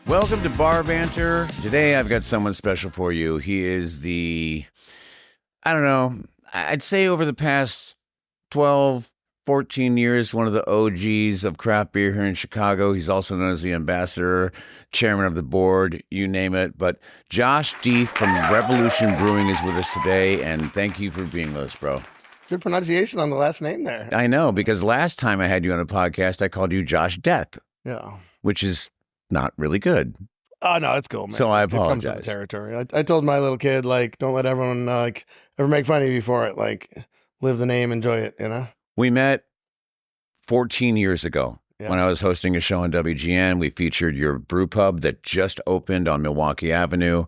Welcome to Bar Banter. Today I've got someone special for you. He is I'd say over the past 12, 14 years, one of the OGs of craft beer here in Chicago. He's also known as the ambassador, chairman of the board, you name it. But Josh Deth from Revolution Brewing is with us today, and thank you for being with us, bro. Good pronunciation on the last name there. I know, because last time I had you on a podcast, I called you Josh Deth. Yeah. Which is not really good. Oh, no, it's cool, man. So I It comes with apologize. the territory. I told my little kid, like, don't let everyone, ever make fun of you for it. Like, live the name, enjoy it, you know? We met 14 years ago when I was hosting a show on WGN. We featured your brew pub that just opened on Milwaukee Avenue.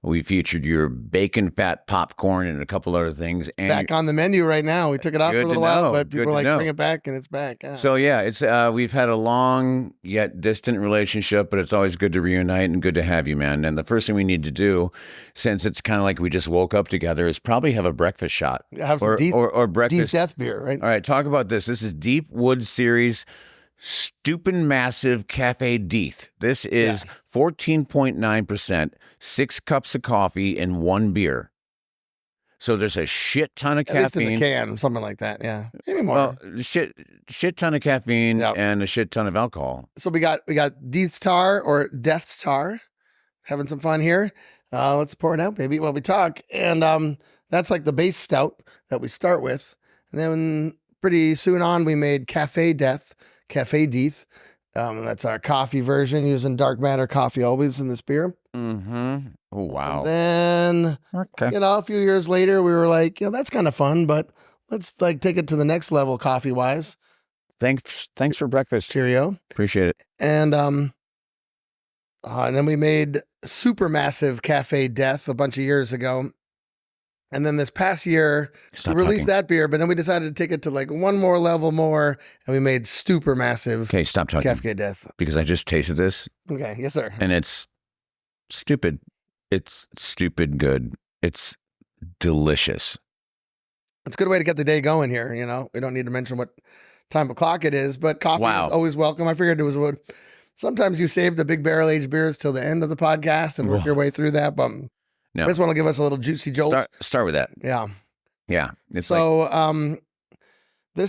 We featured your bacon fat popcorn and a couple other things. And Back on the menu right now. We took it off for a little while, but people were like, bring it back, and it's back. Yeah. So, yeah, it's we've had a long yet distant relationship, but it's always good to reunite and good to have you, man. And the first thing we need to do, since it's kind of like we just woke up together, is probably have a breakfast shot. Have some or breakfast. Deep Death beer, right? All right, talk about this. This is Deep Wood Series Stupid Massive Cafe Deth. This is 14.9%, 6 cups of coffee and 1 beer. So there's a shit ton of caffeine. At least in the can, something like that. Yeah, maybe more. Well, shit ton of caffeine and a shit ton of alcohol. So we got Death's Tar or Death's Tar. Having some fun here. Let's pour it out, baby, while we talk. And that's like the base stout that we start with. And then pretty soon on, we made Cafe Deth. That's our coffee version using dark matter coffee always in this beer. Mm-hmm. Oh, wow. And then, a few years later, we were like, that's kind of fun, but let's take it to the next level coffee wise. Thanks for breakfast. Cheerio. Appreciate it. And then we made Supermassive Cafe Deth a bunch of years ago. And then this past year, we released that beer, but then we decided to take it to like one more level more, and we made Supermassive. Okay, stop talking. Cafe Deth. Because I just tasted this. Okay, yes, sir. And it's stupid. It's stupid good. It's delicious. It's a good way to get the day going here, We don't need to mention what time of clock it is, but coffee is always welcome. I figured it was wood. Sometimes you save the big barrel-aged beers till the end of the podcast and work your way through that, but... No. This one will give us a little juicy jolt. Start with that. Yeah. Yeah. This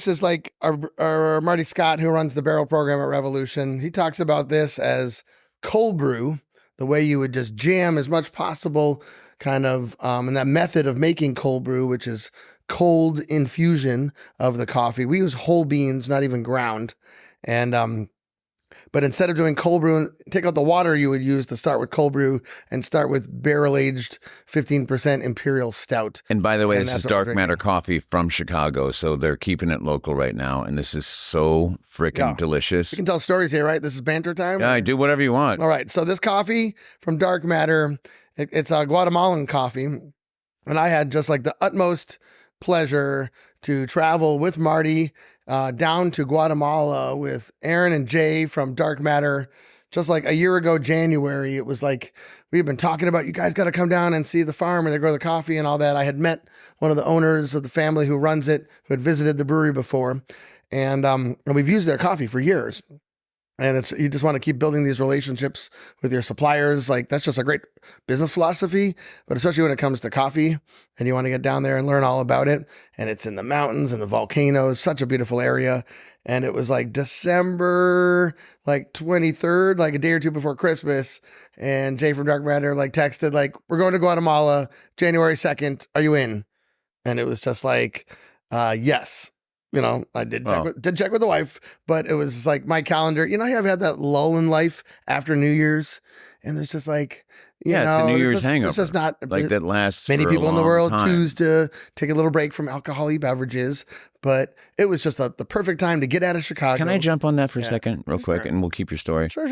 is like our Marty Scott, who runs the barrel program at Revolution. He talks about this as cold brew, the way you would just jam as much possible, kind of, and that method of making cold brew, which is cold infusion of the coffee. We use whole beans, not even ground. And, but instead of doing cold brew, take out the water you would use to start with cold brew and start with barrel-aged 15% Imperial Stout. And by the way, this is Dark Matter Coffee from Chicago, so they're keeping it local right now, and this is so freaking delicious. You can tell stories here, right? This is banter time? Yeah, do whatever you want. All right, so this coffee from Dark Matter, it's a Guatemalan coffee, and I had just like the utmost pleasure to travel with Marty down to Guatemala with Aaron and Jay from Dark Matter. Just like a year ago, January, it was like, we've been talking about, you guys got to come down and see the farm and they grow the coffee and all that. I had met one of the owners of the family who runs it, who had visited the brewery before. And we've used their coffee for years. And you just want to keep building these relationships with your suppliers. Like, that's just a great business philosophy, but especially when it comes to coffee and you want to get down there and learn all about it. And it's in the mountains and the volcanoes, such a beautiful area. And it was like December, 23rd, like a day or two before Christmas. And Jay from Dark Matter texted, we're going to Guatemala, January 2nd. Are you in? And it was just yes. I did check with the wife, but it was like my calendar. I've had that lull in life after New Year's, and there's just it's a New Year's hangover. It's just not that lasts. Many for people a in the world time. choose to take a little break from alcoholic beverages, but it was just the perfect time to get out of Chicago. Can I jump on that for a second, real quick, and we'll keep your story? Sure.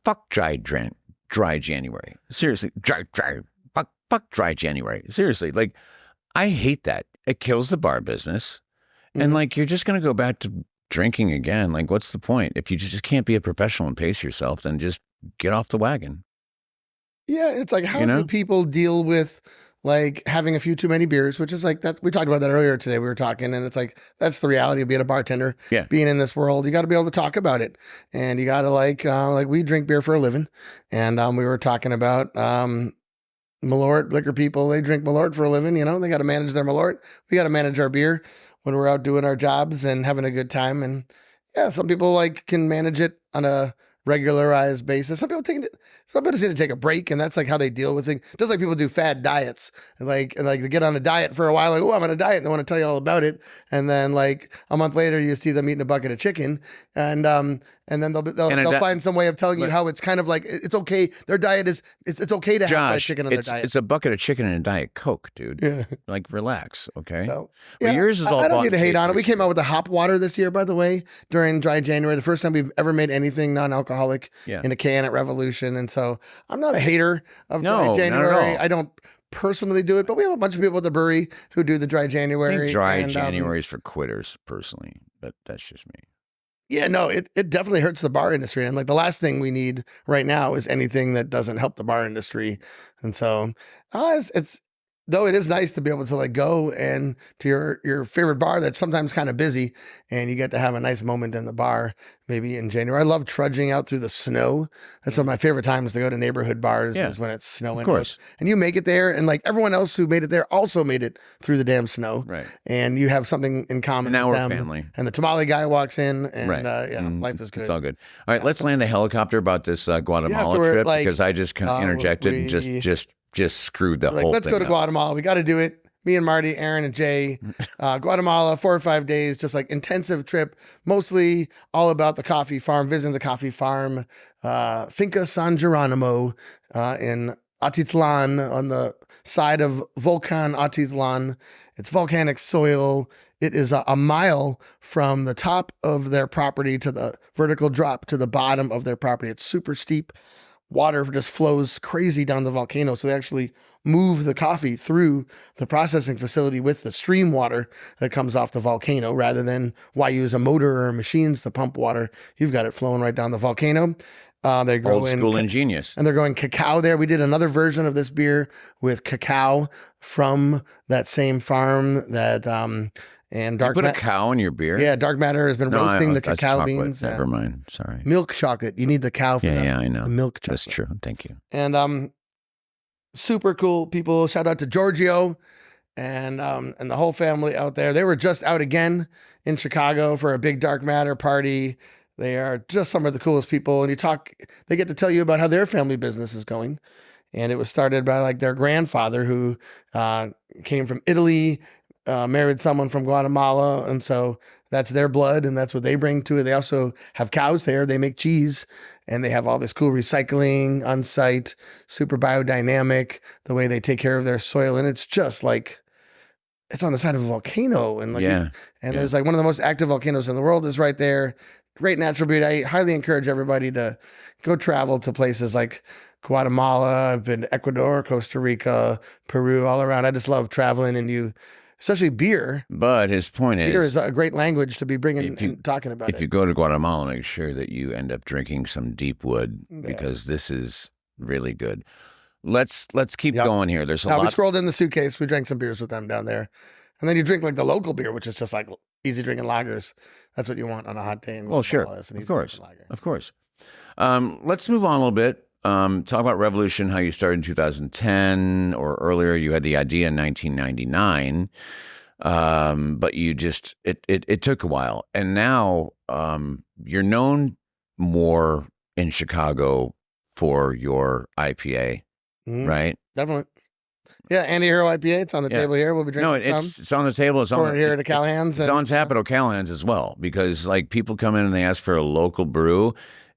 Fuck dry January. Seriously, fuck dry January. Seriously, I hate that. It kills the bar business. And you're just going to go back to drinking again. What's the point? If you just can't be a professional and pace yourself, then just get off the wagon. Yeah. It's how do people deal with like having a few too many beers, which is like that. We talked about that earlier today. We were talking, and it's like that's the reality of being a bartender. Yeah. Being in this world, you got to be able to talk about it, and you got to like we drink beer for a living, and we were talking about Malort liquor people. They drink Malort for a living. You know, they got to manage their Malort. We got to manage our beer when we're out doing our jobs and having a good time. And yeah, some people like can manage it on a regularized basis. Some people just need to take a break, and that's like how they deal with things. Just like people do fad diets, and like they get on a diet for a while, like, oh, I'm on a diet, and they want to tell you all about it, and then like a month later, you see them eating a bucket of chicken, and then they'll find some way of telling you how it's kind of like it's okay. Their diet is it's okay to have fried chicken on their diet. It's a bucket of chicken and a Diet Coke, dude. Yeah. Like relax, okay. So, well, yours is all. I don't need to hate on it. We came out with the hop water this year, by the way, during Dry January, the first time we've ever made anything non-alcoholic in a can at Revolution, and so I'm not a hater of Dry January. Not at all. I don't personally do it, but we have a bunch of people at the brewery who do the Dry January. I think Dry January is for quitters, personally, but that's just me. Yeah, no, it definitely hurts the bar industry. And like the last thing we need right now is anything that doesn't help the bar industry. And so it's though it is nice to be able to like go and to your favorite bar that's sometimes kind of busy, and you get to have a nice moment in the bar, maybe in January. I love trudging out through the snow. That's one of my favorite times to go to neighborhood bars is when it's snowing. Of course. And you make it there, and like everyone else who made it there also made it through the damn snow. Right. And you have something in common And now with we're them. family. And the tamale guy walks in, and life is good. It's all good. All right, let's land the helicopter about this Guatemala trip, because I just kind of interjected and just screwed the whole thing. Let's go to Guatemala. We got to do it. Me and Marty, Aaron and Jay, Guatemala, 4 or 5 days, just like intensive trip, mostly all about the coffee farm, visiting the coffee farm, Finca San Geronimo in Atitlan on the side of Volcan Atitlan. It's volcanic soil. It is a mile from the top of their property to the vertical drop to the bottom of their property. It's super steep. Water just flows crazy down the volcano. So they actually move the coffee through the processing facility with the stream water that comes off the volcano, rather than why use a motor or machines to pump water. You've got it flowing right down the volcano. They grow old school ingenious. And they're growing cacao there. We did another version of this beer with cacao from that same farm that and dark. You put a cow in your beer? Yeah, Dark Matter has been roasting the cacao chocolate. beans. Never mind. Sorry. Milk chocolate. You need the cow for that. Yeah, I know. The milk chocolate. That's true. Thank you. And super cool people. Shout out to Giorgio and the whole family out there. They were just out again in Chicago for a big Dark Matter party. They are just some of the coolest people. And they get to tell you about how their family business is going. And it was started by like their grandfather who came from Italy, married someone from Guatemala. And so that's their blood and that's what they bring to it. They also have cows there. They make cheese and they have all this cool recycling on site, super biodynamic, the way they take care of their soil. And it's just like, it's on the side of a volcano. And like, there's like one of the most active volcanoes in the world is right there. Great natural beauty. I highly encourage everybody to go travel to places like Guatemala. I've been to Ecuador, Costa Rica, Peru, all around. I just love traveling and especially beer. But his point beer is a great language to be bringing and talking about. If you go to Guatemala, make sure that you end up drinking some deep wood because this is really good. Let's keep going here. There's a lot. We scrolled in the suitcase. We drank some beers with them down there. And then you drink like the local beer, which is just like easy drinking lagers. That's what you want on a hot day. Well, sure. Of course. Let's move on a little bit. Talk about Revolution, how you started in 2010 or earlier. You had the idea in 1999, but you just, it took a while. And now you're known more in Chicago for your IPA, right? Definitely. Yeah, Anti-Hero IPA. It's on the table here. We'll be drinking some. It's on the table. It's on here at Callahan's. It's on tap at O'Callahan's as well, because like people come in and they ask for a local brew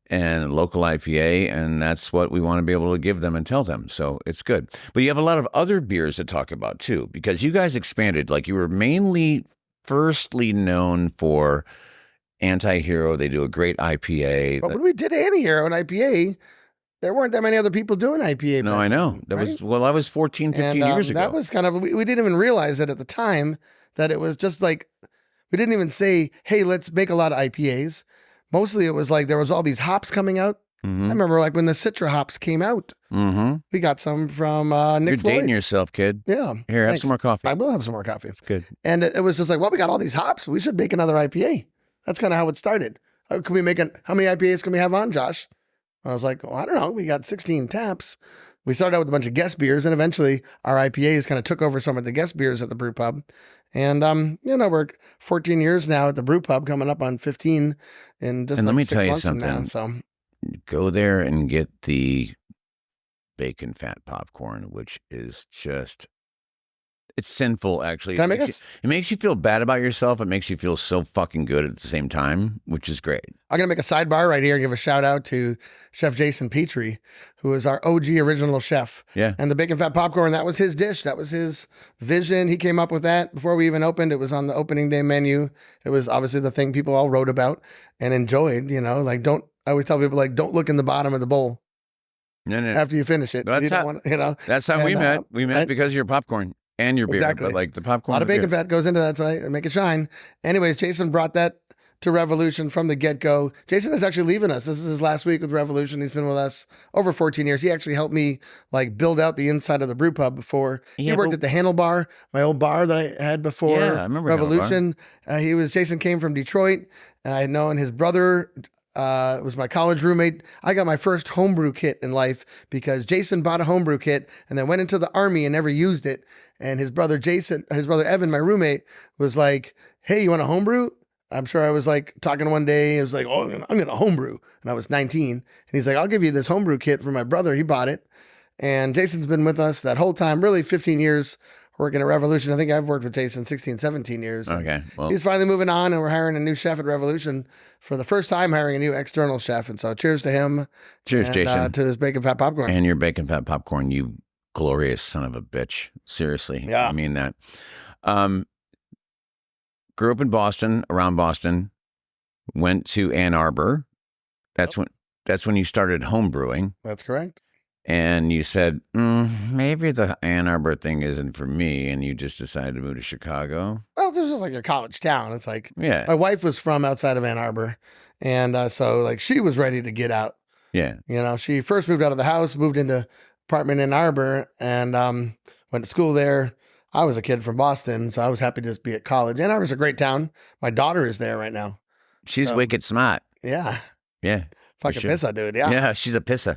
and a local IPA, and that's what we want to be able to give them and tell them. So it's good. But you have a lot of other beers to talk about too, because you guys expanded. Like you were firstly known for Anti-Hero. They do a great IPA. But when we did Anti-Hero and IPA, there weren't that many other people doing IPA. No, I know. That was 14, 15 years ago. That was kind of, we didn't even realize it at the time that it was just like, we didn't even say, hey, let's make a lot of IPAs. Mostly it was like, there was all these hops coming out I remember like when the Citra hops came out. We got some from Nick You're Floyd. dating yourself, kid. Yeah. Here, have thanks. some more coffee. I will have some more coffee. It's good. And it was just like, well, we got all these hops. We should make another IPA. That's kind of how it started. How many IPAs can we have on, Josh? I was like, well, I don't know. We got 16 taps. We started out with a bunch of guest beers, and eventually our IPAs kind of took over some of the guest beers at the brew pub. And, we're 14 years now at the brew pub, coming up on 15 in just And like let me 6 tell you months from something. now. So Go there and get the bacon fat popcorn, which is just, it's sinful, actually. Can I make It makes you feel bad about yourself. It makes you feel so fucking good at the same time, which is great. I'm going to make a sidebar right here and give a shout out to Chef Jason Petrie, who is our OG original chef. Yeah. And the bacon fat popcorn, that was his dish. That was his vision. He came up with that before we even opened. It was on the opening day menu. It was obviously the thing people all wrote about and enjoyed, I always tell people, like, don't look in the bottom of the bowl No. after you finish it. That's That's how we met. We met because of your popcorn and your beer. Exactly. But like the popcorn. A lot of bacon fat goes into that, so I make it shine. Anyways, Jason brought that to Revolution from the get-go. Jason is actually leaving us. This is his last week with Revolution. He's been with us over 14 years. He actually helped me like build out the inside of the brew pub before. He worked at the Handlebar, my old bar that I had before I remember Revolution. Jason came from Detroit, and I had known his brother was my college roommate. I got my first homebrew kit in life because Jason bought a homebrew kit and then went into the army and never used it. And his brother Evan, my roommate, was like, "Hey, you want a homebrew?" I'm sure I was like talking one day. I was like, "Oh, I'm going to homebrew." And I was 19. And he's like, "I'll give you this homebrew kit for my brother." He bought it. And Jason's been with us that whole time, really 15 years working at Revolution. I think I've worked with Jason 16, 17 years. Okay. Well, he's finally moving on, and we're hiring a new chef at Revolution for the first time, hiring a new external chef. And so cheers to him. Cheers, Jason. To his bacon fat popcorn. And your bacon fat popcorn, you glorious son of a bitch. Seriously. Yeah. I mean that. Grew up in Boston, around Boston, went to Ann Arbor. That's when you started home brewing. That's correct. And you said, maybe the Ann Arbor thing isn't for me. And you just decided to move to Chicago. Well, this is like a college town. It's like, yeah. My wife was from outside of Ann Arbor. And so like she was ready to get out. Yeah. She first moved out of the house, moved into apartment in Ann Arbor, and went to school there. I was a kid from Boston, so I was happy to just be at college. Ann Arbor's a great town. My daughter is there right now. She's wicked smart. Yeah. Yeah. Fucking pissa, dude. Yeah. Yeah, she's a pissa.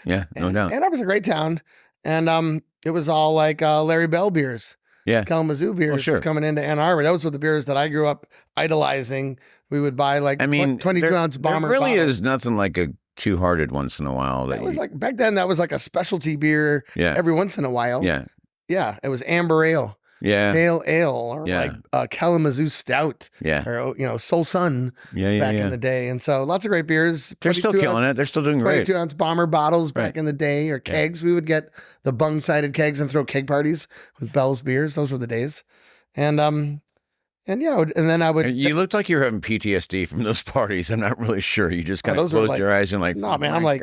Yeah, no doubt. Ann Arbor's a great town. And it was all like Larry Bell beers. Yeah. Kalamazoo beers coming into Ann Arbor. Those were the beers that I grew up idolizing. We would buy 22-ounce bomber There really bottles. is nothing like a Two-Hearted once in a while. That was like, back then, that was like a specialty beer every once in a while. Yeah. Yeah. It was amber ale. Yeah. Pale ale, or like Kalamazoo Stout, or Soul Sun back in the day. And so lots of great beers. They're still killing it. They're still doing great. 22-ounce bomber bottles back in the day, or kegs. We would get the bung-sided kegs and throw keg parties with Bell's beers. Those were the days. And then I would. You looked like you were having PTSD from those parties. I'm not really sure. You just kind of closed your eyes and like, no, man. I'm like,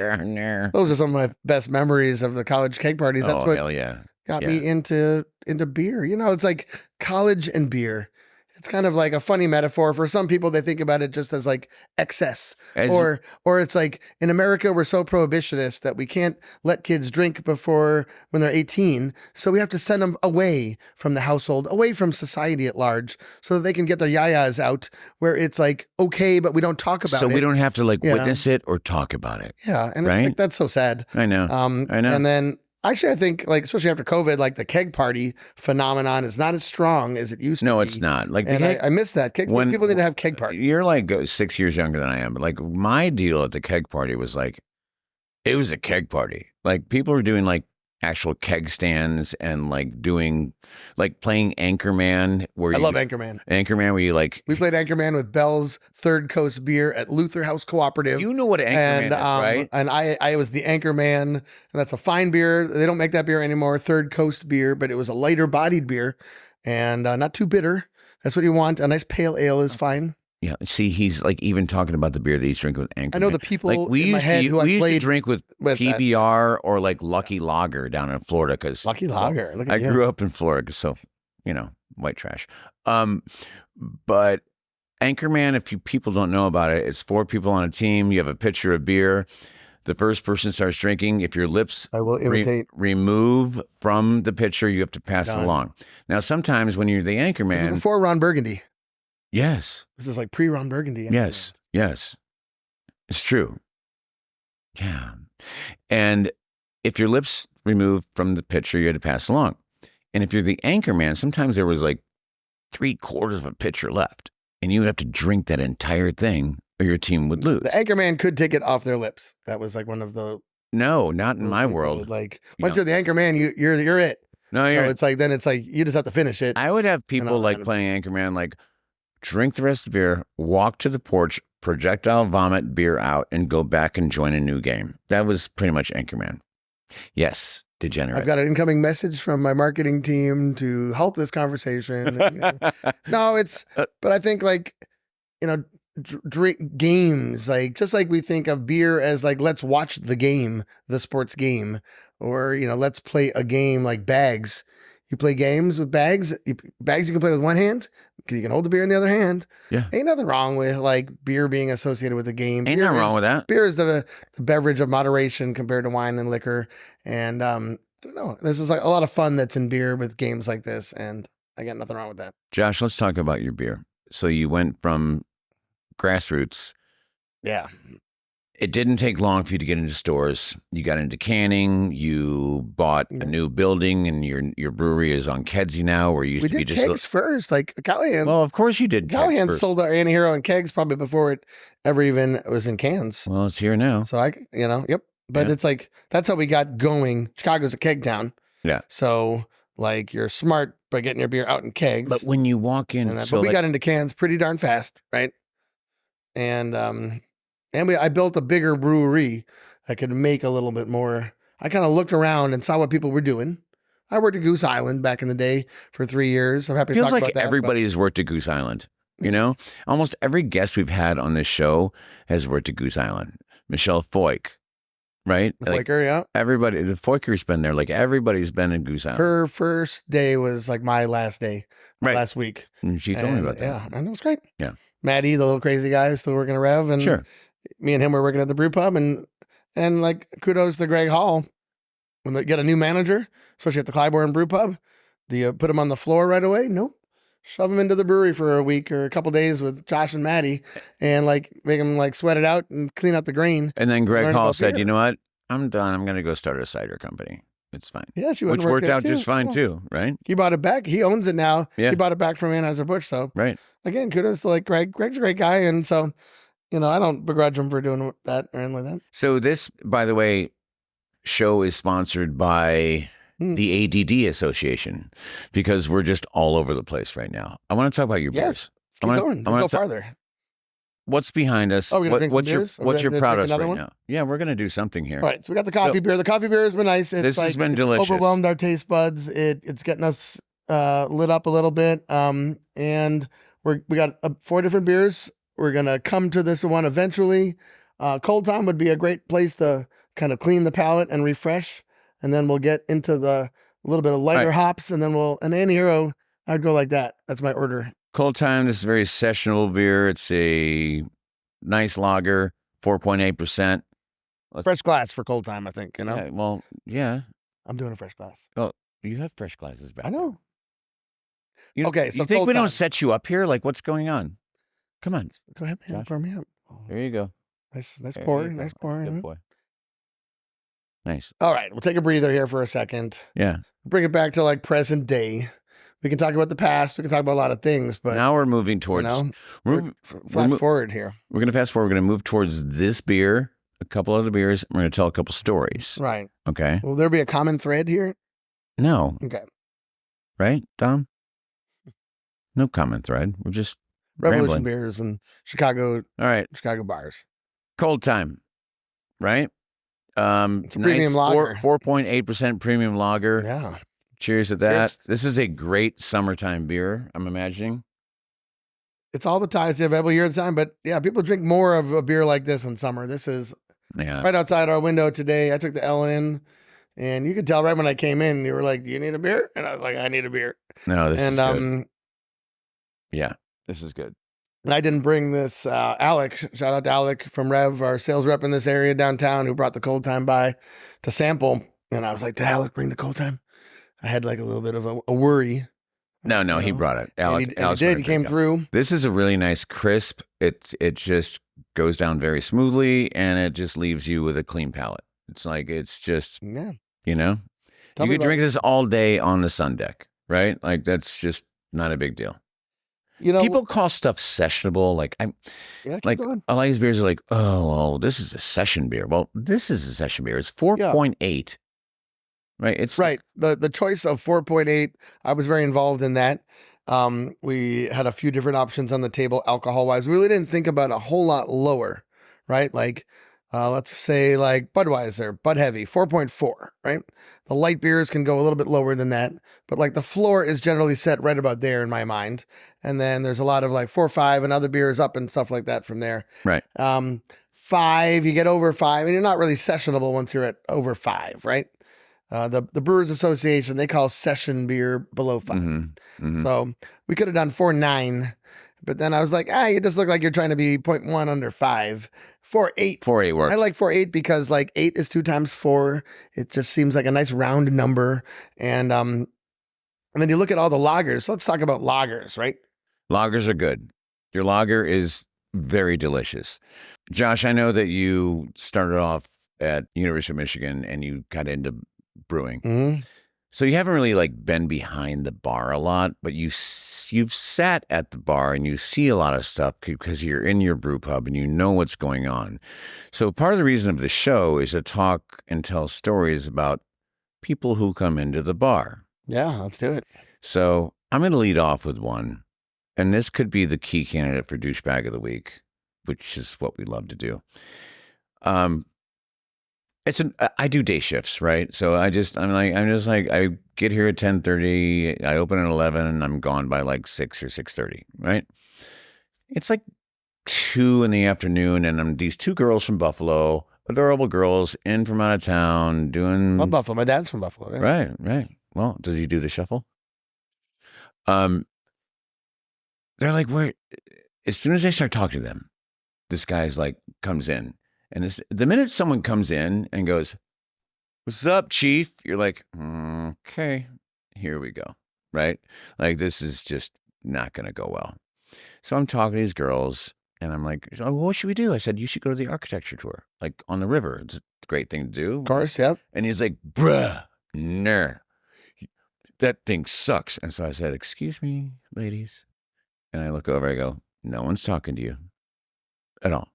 those are some of my best memories of the college keg parties. That's what hell yeah. Got me into beer. It's like college and beer. It's kind of like a funny metaphor. For some people, they think about it just as like excess. Or it's like in America, we're so prohibitionist that we can't let kids drink before when they're 18. So we have to send them away from the household, away from society at large, so that they can get their yayas out, where it's like, okay, but we don't talk about it. So we don't have to witness it or talk about it. Yeah. And it's like, that's so sad. I know. I know. And then, actually, I think, especially after COVID, the keg party phenomenon is not as strong as it used to be. No, it's not. I miss that. People need to have keg parties. You're 6 years younger than I am, but my deal at the keg party was it was a keg party. People were doing actual keg stands and doing playing Anchorman. I love Anchorman. Anchorman, where you we played Anchorman with Bell's Third Coast Beer at Luther House Cooperative. You know what Anchorman is, right? And I was the Anchorman, and that's a fine beer. They don't make that beer anymore. Third Coast beer, but it was a lighter bodied beer and not too bitter. That's what you want. A nice pale ale is fine. Yeah, see, he's even talking about the beer that he's drinking with Anchorman. I know the people we in my head who I used to played drink with PBR or Lucky Lager down in Florida because Lucky Lager. Look at I you. grew up in Florida, so white trash. But Anchorman, if you people don't know about it, it's 4 people on a team. You have a pitcher of beer. The first person starts drinking. If your lips I will imitate. remove from the pitcher, you have to pass it along. Now, sometimes when you're the anchor This is man, before Ron Burgundy. yes, This is like pre-Ron Burgundy. yes, yes, it's true. Yeah, and if your lips removed from the pitcher, you had to pass along. And if you're the anchor man, sometimes there was like 3/4 of a pitcher left, and you would have to drink that entire thing, or your team would lose. The anchor man could take it off their lips. That was like one of the. No, not in my world. Like once you're the anchor man, you're it. No, so it's like you just have to finish it. I would have people like playing anchor man, like drink the rest of the beer, walk to the porch, projectile vomit beer out, and go back and join a new game. That was pretty much anchor man. Yes, degenerate. I've got an incoming message from my marketing team to halt this conversation. No, but I think like, drink games, like just like we think of beer as like, let's watch the game, the sports game, or, let's play a game like bags. You play games with bags. Bags you can play with one hand because you can hold the beer in the other hand. Yeah. Ain't nothing wrong with like beer being associated with the game. Ain't nothing wrong with that. Beer is the beverage of moderation compared to wine and liquor. And I don't know. There's just like a lot of fun that's in beer with games like this. And I got nothing wrong with that. Josh, let's talk about your beer. So you went from grassroots. Yeah. It didn't take long for you to get into stores. You got into canning. You bought a new building, and your brewery is on Kedzie now, where you used to be just kegs first, like Callahan. Well, of course you did. Callahan sold our Antihero in kegs probably before it ever even was in cans. Well, it's here now. So yep. But it's like that's how we got going. Chicago's a keg town. Yeah. So like you're smart by getting your beer out in kegs. But when you walk in, but we got into cans pretty darn fast, right? And I built a bigger brewery that could make a little bit more. I kind of looked around and saw what people were doing. I worked at Goose Island back in the day for 3 years. I'm happy to talk about that. Feels like everybody's worked at Goose Island. Almost every guest we've had on this show has worked at Goose Island. Michelle Foyk, right? The Foyker, yeah. Everybody, the Foyker's been there. Like everybody's been in Goose Island. Her first day was like my last day, last week. And she told me about that. Yeah, and it was great. Yeah. Maddie, the little crazy guy, is still working at Rev, and sure. Me and him were working at the brew pub, and like kudos to Greg Hall. When they get a new manager, especially at the Clybourne brew pub, do you put him on the floor right away? Nope. Shove him into the brewery for a week or a couple days with Josh and Maddie, and like make him like sweat it out and clean out the grain. And then Greg Hall said, "You know what? I'm done. I'm going to go start a cider company. It's fine." Yeah, she which worked out just fine too, right? He bought it back. He owns it now. Yeah. He bought it back from Anheuser-Busch. So right. Again, kudos to like Greg. Greg's a great guy, and so I don't begrudge him for doing that or anything like that. So this, by the way, show is sponsored by the ADD Association because we're just all over the place right now. I want to talk about your beers. Let's keep going. Let's go farther. What's behind us? Oh, we're gonna drink what's your proudest right now? Yeah, we're gonna do something here. All right, so we got the coffee beer. The coffee beer has been nice. This has been delicious. Overwhelmed our taste buds. It's getting us lit up a little bit. And we got 4 different beers. We're gonna come to this one eventually. Cold Time would be a great place to kind of clean the palate and refresh, and then we'll get into the little bit of lighter hops, and then an Antihero. I'd go like that. That's my order. Cold Time. This is a very sessionable beer. It's a nice lager, 4.8%. Fresh glass for Cold Time, I think. Yeah, well, yeah. I'm doing a fresh glass. Oh, you have fresh glasses back. I know. Okay, so you think we don't set you up here? Like, what's going on? Come on. Go ahead, man. Pour me up. There you go. Nice pour. Nice pour. Good boy. Nice. All right, we'll take a breather here for a second. Yeah. Bring it back to like present day. We can talk about the past. We can talk about a lot of things, but now we're moving towards. Fast forward here. We're going to fast forward. We're going to move towards this beer, a couple other beers. We're going to tell a couple stories. Right. Okay. Will there be a common thread here? No. Okay. Right, Dom? No common thread. We're just Revolution beers and Chicago. All right. Chicago bars. Cold Time. Right. It's a premium lager. 4.8% premium lager. Yeah. Cheers to that. This is a great summertime beer, I'm imagining. It's all the time. It's available year at a time. But yeah, people drink more of a beer like this in summer. This is right outside our window today. I took the L in, and you could tell right when I came in, you were like, "Do you need a beer?" And I was like, "I need a beer." No, this is good. Yeah, this is good. And I didn't bring this. Alec, shout out to Alec from Rev, our sales rep in this area downtown, who brought the cold time by to sample. And I was like, did Alec bring the cold time? I had like a little bit of a worry. No, he brought it. And he Alex did. He came through. This is a really nice crisp. It just goes down very smoothly, and it just leaves you with a clean palate. It's just, Yeah. you could drink this all day on the sun deck, right? Like that's just not a big deal. People call stuff sessionable. Like going. a lot of these beers are like, oh, well, this is a session beer. Well, this is a session beer. It's 4.8. Right. It's right. The choice of 4.8, I was very involved in that. We had a few different options on the table alcohol wise. We really didn't think about a whole lot lower, right? Like, let's say like Budweiser, Bud Heavy, 4.4, right? The light beers can go a little bit lower than that, but like the floor is generally set right about there in my mind. And then there's a lot of like 4.5 and other beers up and stuff like that from there. Right. 5, you get over 5, and you're not really sessionable once you're at over 5, right? The Brewers Association, they call session beer below 5. Mm-hmm. So we could have done 4.9, but then I was like, you just look like you're trying to be 0.1 under 5. 4.8. 4.8 works. I like 4.8 because like 8 is 2 times 4. It just seems like a nice round number. And then you look at all the lagers. Let's talk about lagers, right? Lagers are good. Your lager is very delicious. Josh, I know that you started off at University of Michigan and you got into brewing. Mm-hmm. So you haven't really like been behind the bar a lot, but you've sat at the bar and you see a lot of stuff because you're in your brew pub and you know what's going on. So part of the reason of the show is to talk and tell stories about people who come into the bar. Yeah, let's do it. So I'm going to lead off with one, and this could be the key candidate for douchebag of the week, which is what we love to do. I do day shifts, right? So I get here at 10:30, I open at 11, and I'm gone by like 6 or 6:30, right? It's like 2 in the afternoon, and these 2 girls from Buffalo, adorable girls in from out of town doing. Well, Buffalo. My dad's from Buffalo. Yeah. Right. Well, does he do the shuffle? They're like, where? As soon as I start talking to them, this guy's like comes in. And the minute someone comes in and goes, "What's up, Chief?" You're like, okay, here we go, right? Like, this is just not going to go well. So I'm talking to these girls, and I'm like, "Oh, what should we do?" I said, "You should go to the architecture tour, like on the river. It's a great thing to do." Of course, yep. And he's like, "Bruh, nah, that thing sucks." And so I said, "Excuse me, ladies." And I look over, I go, "No one's talking to you at all."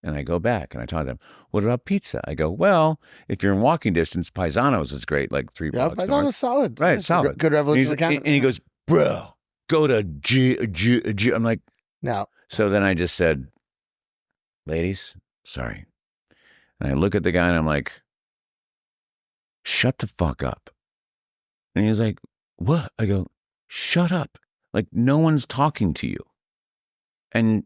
And I go back and I talk to them. "What about pizza?" I go, "Well, if you're in walking distance, Paisanos is great, like 3 blocks north." Paisanos solid. Right, solid. Good Revolution account. And he goes, "Bro, go to G." I'm like, no. So then I just said, "Ladies, sorry." And I look at the guy and I'm like, "Shut the fuck up." And he's like, "What?" I go, "Shut up. Like, no one's talking to you." And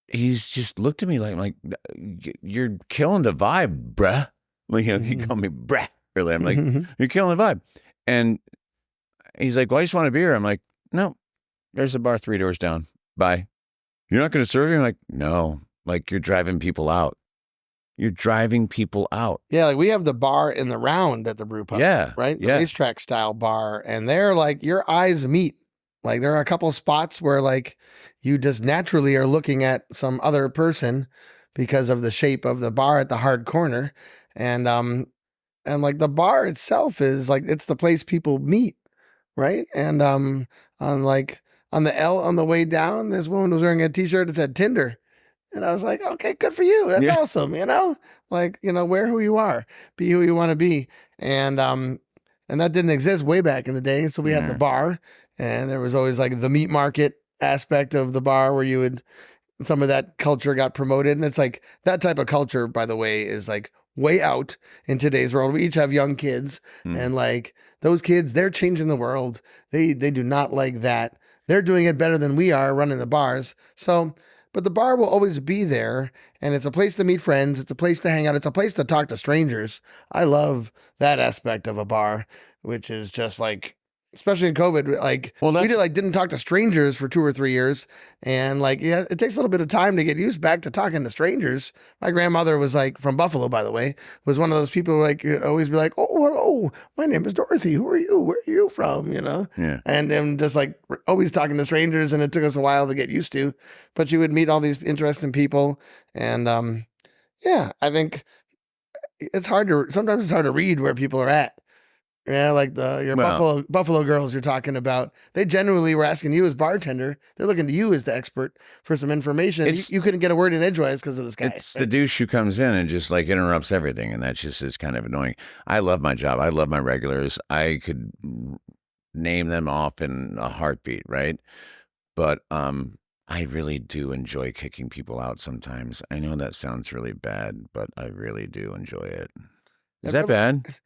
he's just looked at me like, "You're killing the vibe, bruh." Like, he called me bruh. Really, I'm like, "You're killing the vibe." And he's like, "Well, I just want a beer." I'm like, "No, there's a bar 3 doors down. Bye." "You're not going to serve me?" I'm like, "No." Like, you're driving people out. You're driving people out. Yeah, like we have the bar in the round at the brew pub. Yeah, right. The yeah. racetrack style bar, and they're like your eyes meet. Like there are a couple spots where like you just naturally are looking at some other person because of the shape of the bar at the hard corner. And like the bar itself is like it's the place people meet, right? And on the L on the way down, this woman was wearing a t-shirt that said Tinder. And I was like, okay, good for you. That's awesome. Wear who you are, be who you want to be. And that didn't exist way back in the day. So we had the bar. And there was always like the meat market aspect of the bar where some of that culture got promoted. And it's like that type of culture, by the way, is like way out in today's world. We each have young kids and like those kids, they're changing the world. They do not like that. They're doing it better than we are running the bars. So, but the bar will always be there, and it's a place to meet friends. It's a place to hang out. It's a place to talk to strangers. I love that aspect of a bar, which is just like, especially in COVID, like Well, we didn't talk to strangers for 2 or 3 years. And like, yeah, it takes a little bit of time to get used back to talking to strangers. My grandmother was like from Buffalo, by the way, was one of those people who like, you'd always be like, oh, hello, my name is Dorothy. Who are you? Where are you from? You know? Yeah. And then just like always talking to strangers. And it took us a while to get used to, but you would meet all these interesting people. And, yeah, I think sometimes it's hard to read where people are at. Yeah, like your Well, Buffalo girls you're talking about. They genuinely were asking you as bartender. They're looking to you as the expert for some information. You, It's- you couldn't get a word in edgewise because of this guy. it's the douche who comes in and just like interrupts everything, and that just is kind of annoying. I love my job. I love my regulars. I could name them off in a heartbeat, right? But I really do enjoy kicking people out sometimes. I know that sounds really bad, but I really do enjoy it. Is that bad?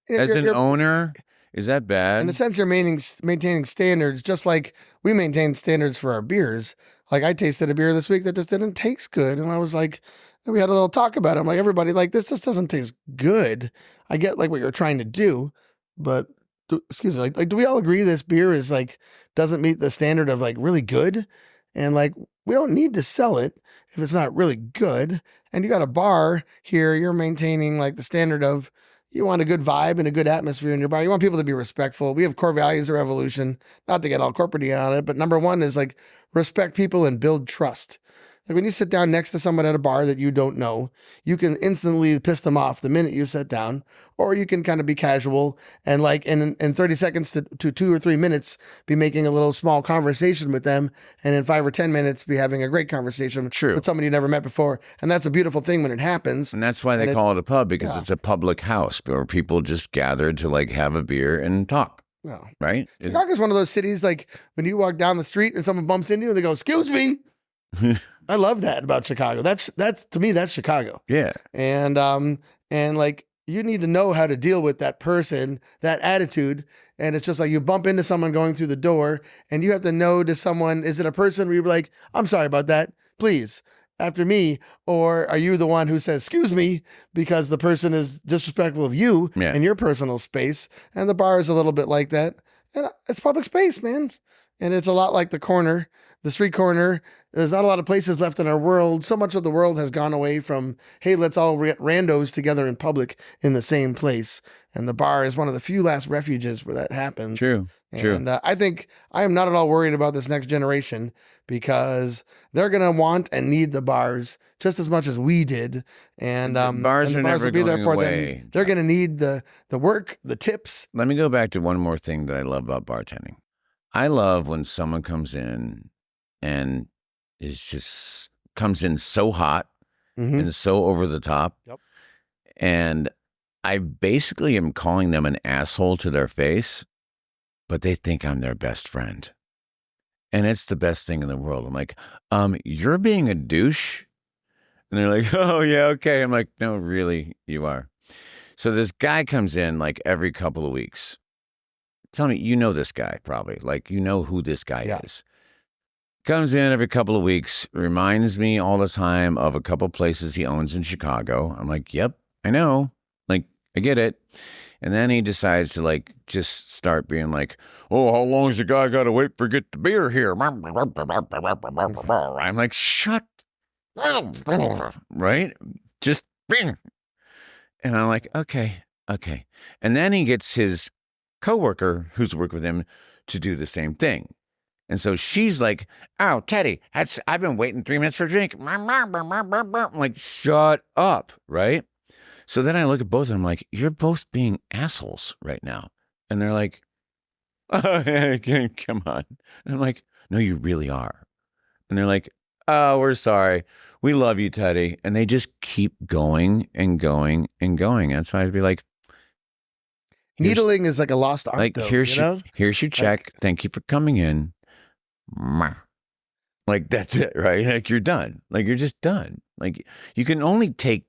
As an owner, is that bad? In a sense, you're maintaining standards, just like we maintain standards for our beers. Like I tasted a beer this week that just didn't taste good, and I was like, and we had a little talk about it. I'm like, everybody, like this just doesn't taste good. I get like what you're trying to do, but excuse me, like do we all agree this beer is like doesn't meet the standard of like really good, and like we don't need to sell it if it's not really good. And you got a bar here, you're maintaining like the standard of. You want a good vibe and a good atmosphere in your bar. You want people to be respectful. We have core values of Revolution, not to get all corporate on it, but number one is like respect people and build trust. Like when you sit down next to someone at a bar that you don't know, you can instantly piss them off the minute you sit down, or you can kind of be casual and like in 30 seconds to 2 or 3 minutes be making a little small conversation with them. And in 5 or 10 minutes be having a great conversation with somebody you never met before. And that's a beautiful thing when it happens. And that's why they call it a pub, because it's a public house where people just gather to like have a beer and talk. Well, right? Chicago's one of those cities like when you walk down the street and someone bumps into you and they go, "Excuse me." I love that about Chicago. That's to me, that's Chicago. Yeah. And like you need to know how to deal with that person, that attitude. And it's just like you bump into someone going through the door and you have to know to someone, is it a person where you're like, "I'm sorry about that, please, after me," or are you the one who says, "Excuse me," because the person is disrespectful of you and your personal space? And the bar is a little bit like that. And it's public space, man. And it's a lot like the street corner. There's not a lot of places left in our world. So much of the world has gone away from, hey, let's all get randos together in public in the same place. And the bar is one of the few last refuges where that happens. True. And I think I am not at all worried about this next generation because they're going to want and need the bars just as much as we did. And bars are never going away. They're going to need the work, the tips. Let me go back to one more thing that I love about bartending. I love when someone comes in and comes in so hot and so over the top. Yep. And I basically am calling them an asshole to their face, but they think I'm their best friend. And it's the best thing in the world. I'm like, you're being a douche? And they're like, "Oh, yeah, okay." I'm like, "No, really, you are." So this guy comes in like every couple of weeks. Tell me, you know this guy probably. Like, you know who this guy is. Comes in every couple of weeks, reminds me all the time of a couple places he owns in Chicago. I'm like, "Yep, I know. Like, I get it." And then he decides to like just start being like, "Oh, how long is the guy got to wait for get the beer here?" I'm like, "Shut up." Right? Just bing. And I'm like, okay. And then he gets his coworker who's worked with him to do the same thing. And so she's like, "Oh, Teddy, I've been waiting 3 minutes for a drink." I'm like, "Shut up." Right? So then I look at both of them like, "You're both being assholes right now." And they're like, "Oh, come on." And I'm like, "No, you really are." And they're like, "Oh, we're sorry. We love you, Teddy." And they just keep going and going and going. And so I'd be like, needling is like a lost art, like, though, here's your check. Like, thank you for coming in. Like, that's it, right? Like, you're done. Like, you're just done. Like, you can only take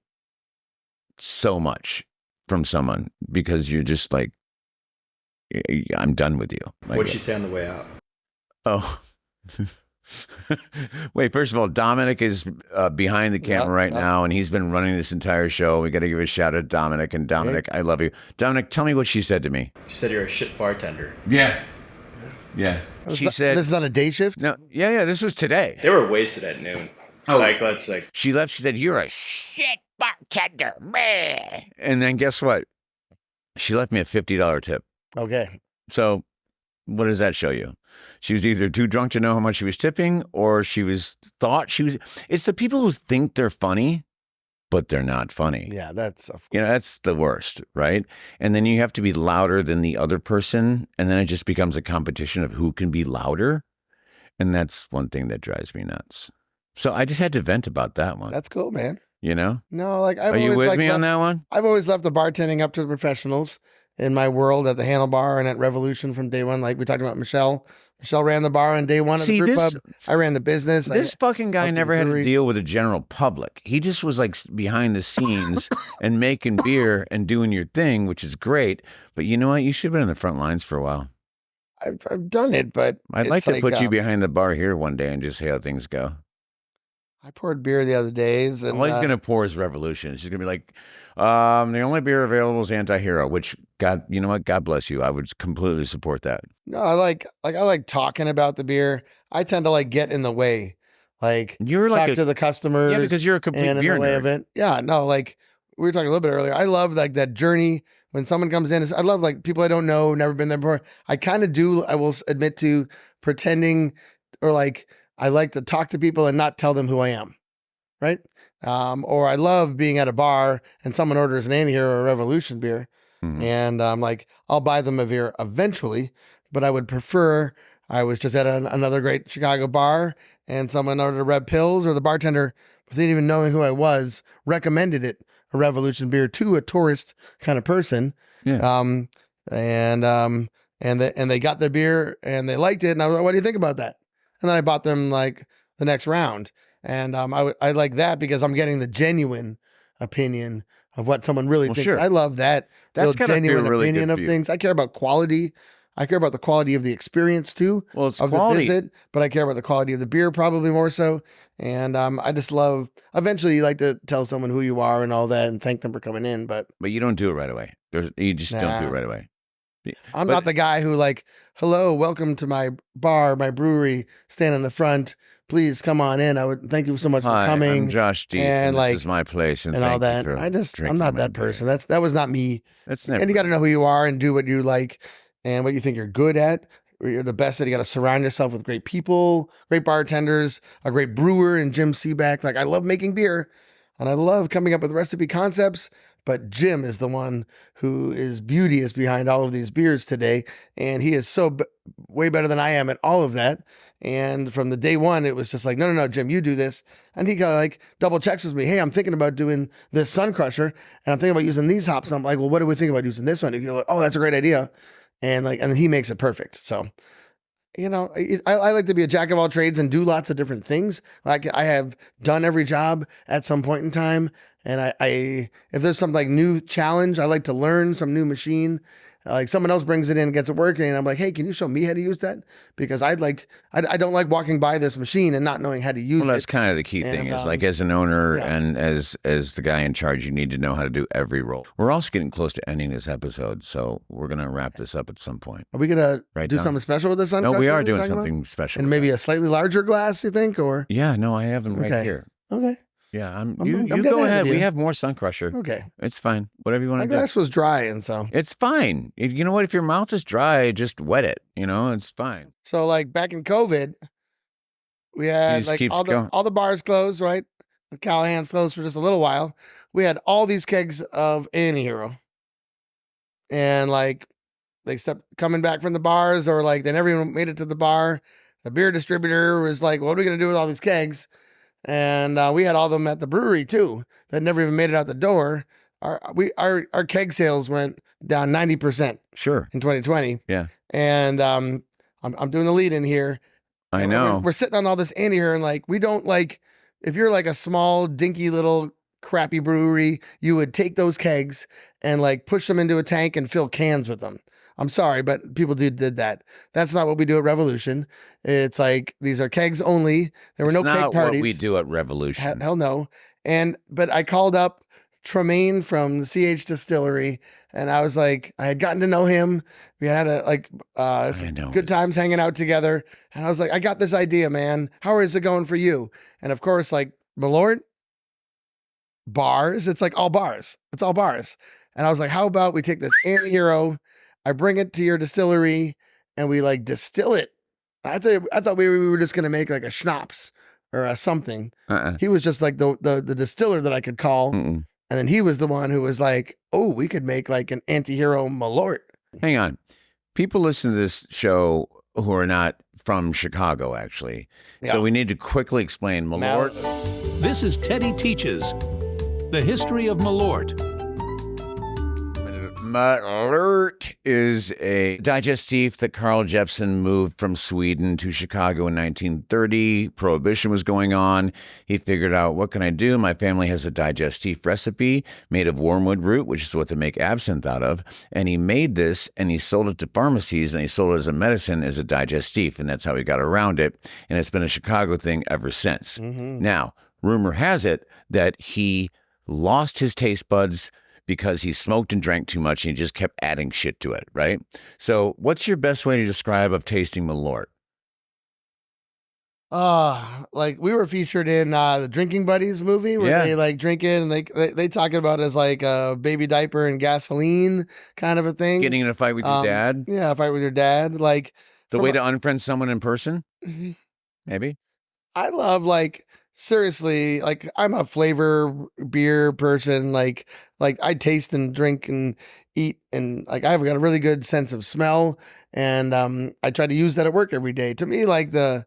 so much from someone because you're just like, "I'm done with you." Like, what'd she say on the way out? "Oh, Wait, first of all, Dominic is behind the camera right now, and he's been running this entire show. We got to give a shout out to Dominic. And Dominic, I love you. Dominic, tell me what she said to me. She said you're a shit bartender. Yeah. She said, "This is on a day shift." No, yeah. This was today. They were wasted at noon. Let's like. She left. She said, "You're a shit bartender, man." And then guess what? She left me a $50 tip. Okay. So, what does that show you? She was either too drunk to know how much she was tipping, or thought she was. It's the people who think they're funny, but they're not funny. Yeah, that's that's the worst, right? And then you have to be louder than the other person, and then it just becomes a competition of who can be louder, and that's one thing that drives me nuts. So I just had to vent about that one. That's cool, man. No, like are you with me on that one? I've always left the bartending up to the professionals in my world at the Handlebar and at Revolution from day one. Like we talked about Michelle. Michelle ran the bar on day one of the brew pub. I ran the business. This fucking guy never had to deal with the general public. He just was like behind the scenes and making beer and doing your thing, which is great. But you know what? You should have been in the front lines for a while. I've done it, but I'd like to put you behind the bar here one day and just see how things go. I poured beer the other days. And all he's going to pour is Revolution. She's going to be like, the only beer available is Anti-Hero, which, God, you know what? God bless you. I would completely support that. No, I like talking about the beer. I tend to like get in the way. Like you're like talk to the customers. Yeah, because you're a complete and beer in the way nerd. of it. Yeah, no, like we were talking a little bit earlier. I love like that journey when someone comes in. I love like people I don't know, never been there before. I kind of do, I will admit to pretending, or like I like to talk to people and not tell them who I am. Right. Or I love being at a bar and someone orders an Anti-Hero or a Revolution beer. Mhm. And like, I'll buy them a beer eventually, but I would prefer, I was just at another great Chicago bar and someone ordered a Red Pills, or the bartender, without even knowing who I was, recommended it, a Revolution beer, to a tourist kind of person. Yeah. And they got their beer and they liked it. And I was like, what do you think about that? And then I bought them like the next round. And I like that because I'm getting the genuine opinion of what someone really thinks. Sure. I love that. That's real gotta be genuine really opinion good of for you. things. I care about quality. I care about the quality of the experience too. Well, it's of quality. the visit, but I care about the quality of the beer probably more so. And I just love. Eventually, you like to tell someone who you are and all that, and thank them for coming in. But you don't do it right away. You just don't do it right away. I'm not the guy who like, hello, welcome to my bar, my brewery, stand in the front. Please come on in. I would thank you so much for coming. I'm Josh Deth, and like, this is my place, and all thank that. you for I'm not that beer. person. That was not me. That's never. And you got to know who you are and do what you like and what you think you're good at. You're the best at. You got to surround yourself with great people, great bartenders, a great brewer, and Jim Seaback. Like, I love making beer and I love coming up with recipe concepts. But Jim is the one who is beauteous behind all of these beers today. And he is so way better than I am at all of that. And from the day one, it was just like, no, Jim, you do this. And he kind of like double checks with me. Hey, I'm thinking about doing this Sun Crusher and I'm thinking about using these hops. And I'm like, well, what do we think about using this one? And he's like, oh, that's a great idea. And then he makes it perfect. So, you know, I like to be a jack of all trades and do lots of different things. Like I have done every job at some point in time. And I if there's some like new challenge, I like to learn some new machine. Like someone else brings it in and gets it working. And I'm like, hey, can you show me how to use that? Because I don't like walking by this machine and not knowing how to use it. Well, that's kind of the key thing is like as an owner and as the guy in charge, you need to know how to do every role. We're also getting close to ending this episode. So we're going to wrap this up at some point. Are we going to do something special with this? No, we are doing something special. And maybe a slightly larger glass, you think? Or yeah, no, I have them right here. Okay. Yeah, you go ahead. We have more Sun Crusher. Okay. It's fine. Whatever you want to do. My glass was dry, and so. It's fine. You know what? If your mouth is dry, just wet it. You know, it's fine. So, like, back in COVID, we had, like, all the bars closed, right? Callahan's closed for just a little while. We had all these kegs of Anti-Hero. And, like, they stopped coming back from the bars, or, like, they never even made it to the bar. The beer distributor was like, what are we going to do with all these kegs? And we had all of them at the brewery too that never even made it out the door. Our keg sales went down 90%. Sure. In 2020. Yeah. And I'm doing the lead in here. I know. We're sitting on all this Anti-Hero and like we don't like if you're like a small dinky little crappy brewery, you would take those kegs and like push them into a tank and fill cans with them. I'm sorry, but people did that. That's not what we do at Revolution. It's like these are kegs only. There were It's no not keg parties. what we do at Revolution. Hell no. But I called up Tremaine from the CH Distillery, and I was like, I had gotten to know him. We had some good times hanging out together, and I was like, I got this idea, man. How is it going for you? And of course, like Malort, bars. It's like all bars. It's all bars. And I was like, how about we take this anti-hero, I bring it to your distillery, and we like distill it. I thought we were just gonna make like a schnapps or a something. He was just like the distiller that I could call. And then he was the one who was like, oh, we could make like an anti-hero Malort. Hang on. People listen to this show who are not from Chicago, actually. Yeah. So we need to quickly explain Malort. This is Teddy Teaches, the history of Malort. Malort is a digestif that Carl Jeppson moved from Sweden to Chicago in 1930. Prohibition was going on. He figured out, what can I do? My family has a digestif recipe made of wormwood root, which is what they make absinthe out of. And he made this and he sold it to pharmacies and he sold it as a medicine, as a digestif. And that's how he got around it. And it's been a Chicago thing ever since. Now, rumor has it that he lost his taste buds because he smoked and drank too much and he just kept adding shit to it, right? So what's your best way to describe of tasting Malort? Like we were featured in the Drinking Buddies movie where they like drink it and they talk about it as like a baby diaper and gasoline kind of a thing. Getting in a fight with your dad? Yeah, a fight with your dad. Like the way to unfriend someone in person? Maybe. I love like seriously, like I'm a flavor beer person. Like I taste and drink and eat, and like I've got a really good sense of smell, and I try to use that at work every day. To me, like the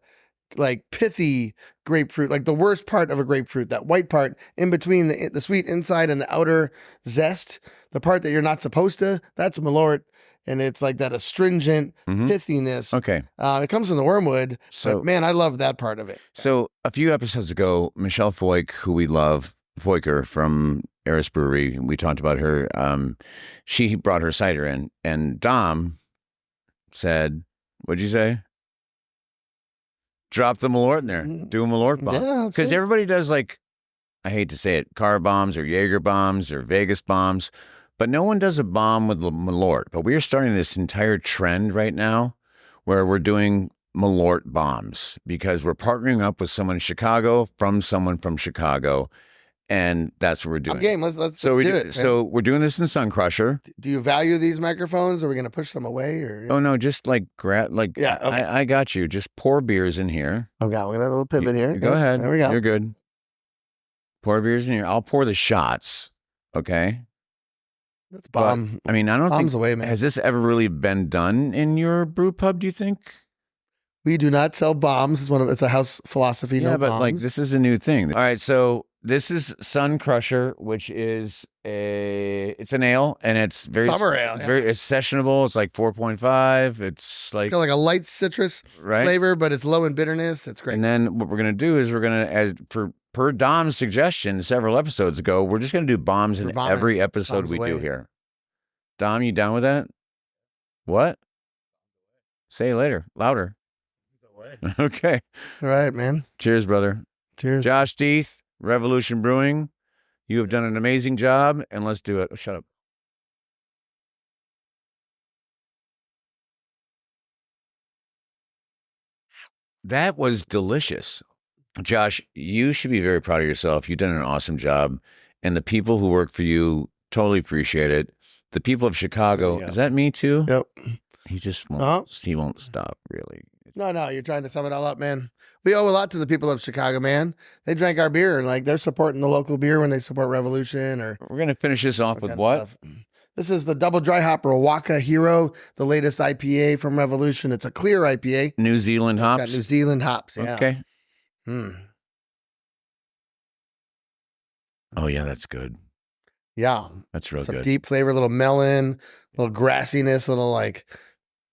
pithy grapefruit, like the worst part of a grapefruit, that white part in between the sweet inside and the outer zest, the part that you're not supposed to, that's Malort. And it's like that astringent pithiness. Okay. It comes from the wormwood. So, but man, I love that part of it. So a few episodes ago, Michelle Foyk, who we love, Foyker from Eris Brewery, we talked about her. She brought her cider in, and Dom said, what'd you say? Drop the Malort in there. Do a Malort bomb. Yeah, because everybody does, like, I hate to say it, car bombs or Jaeger bombs or Vegas bombs. But no one does a bomb with Malort. But we are starting this entire trend right now where we're doing Malort bombs because we're partnering up with someone in Chicago from someone from Chicago. And that's what we're doing. I'm game. Let's do it. Man. So we're doing this in Sun Crusher. Do you value these microphones? Or are we going to push them away? Or Oh, no, just like, yeah, okay. I got you. Just pour beers in here. Okay, we're going to have a little pivot here. Go ahead. There we go. You're good. Pour beers in here. I'll pour the shots. Okay. That's bomb. But, I mean, I don't Bombs think, away, man. has this ever really been done in your brew pub, do you think? We do not sell bombs. It's a house philosophy. Yeah, no but bombs. like this is a new thing. All right, so this is Sun Crusher, which is it's an ale, and it's very summer ale. It's sessionable. It's like 4.5. It's like got like a light citrus flavor, but it's low in bitterness. It's great. And then what we're gonna do is we're gonna, as per Dom's suggestion several episodes ago, we're just gonna do bombs in every episode we do here. Dom, you down with that? What? Say it later, louder. Okay. All right, man. Cheers, brother. Cheers. Josh Deth, Revolution Brewing. You have done an amazing job, and let's do it. Oh, shut up. That was delicious. Josh, you should be very proud of yourself. You've done an awesome job, and the people who work for you totally appreciate it. The people of Chicago, is that me too? Yep. He just won't, he won't stop, really. No, you're trying to sum it all up, man. We owe a lot to the people of Chicago, man. They drank our beer, and like they're supporting the local beer when they support Revolution. Or we're gonna finish this off with what? This is the double dry hop Rawaka Hero, the latest IPA from Revolution. It's a clear IPA. New Zealand hops. Got New Zealand hops. Yeah. Okay. Oh yeah, that's good. Yeah, that's real good. Some deep flavor, little melon, little grassiness, little like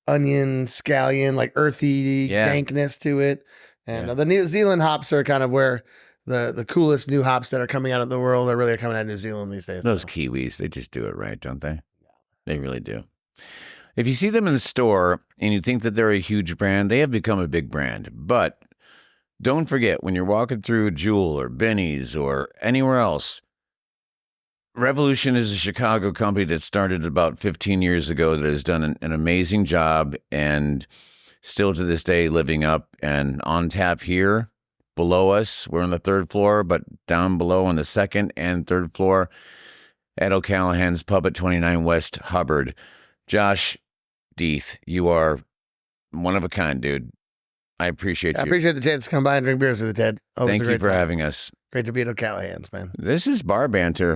onion, scallion, like earthy dankness to it. And the New Zealand hops are kind of where the coolest new hops that are coming out of the world are really coming out of New Zealand these days. Those Kiwis, they just do it right, don't they? They really do. If you see them in the store and you think that they're a huge brand, they have become a big brand. But don't forget, when you're walking through Jewel or Benny's or anywhere else, Revolution is a Chicago company that started about 15 years ago that has done an amazing job and still to this day living up. And on tap here below us, we're on the 3rd floor, but down below on the 2nd and 3rd floor at O'Callahan's Pub at 29 West Hubbard. Josh Deth, you are one of a kind, dude. I appreciate you. I appreciate the chance to come by and drink beers with you, Ted. Always Thank a you great for time. having us. Great to be at O'Callahan's, man. This is Bar Banter,